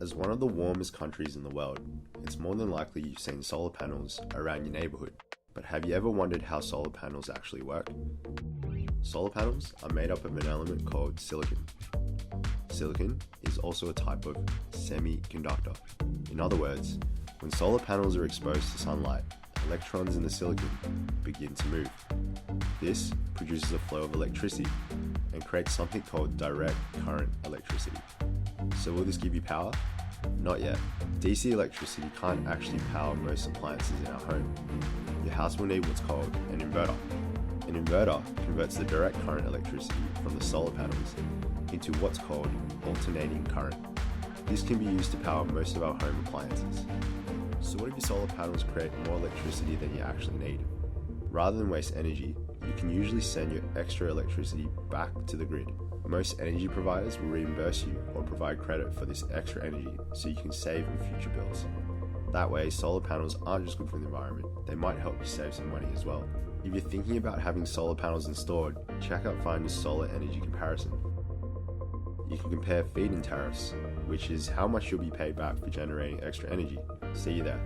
As one of the warmest countries in the world, it's more than likely you've seen solar panels around your neighborhood. But have you ever wondered how solar panels actually work? Solar panels are made up of an element called silicon. Silicon is also a type of semiconductor. In other words, when solar panels are exposed to sunlight, electrons in the silicon begin to move. This produces a flow of electricity and creates something called direct current electricity. So will this give you power? Not yet. DC electricity can't actually power most appliances in our home. Your house will need what's called an inverter. An inverter converts the direct current electricity from the solar panels into what's called alternating current. This can be used to power most of our home appliances. So what if your solar panels create more electricity than you actually need? Rather than waste energy, you can usually send your extra electricity back to the grid. Most energy providers will reimburse you or provide credit for this extra energy so you can save in future bills. That way, solar panels aren't just good for the environment, they might help you save some money as well. If you're thinking about having solar panels installed, check out Finder's Solar Energy Comparison. You can compare feed-in tariffs, which is how much you'll be paid back for generating extra energy. See you there.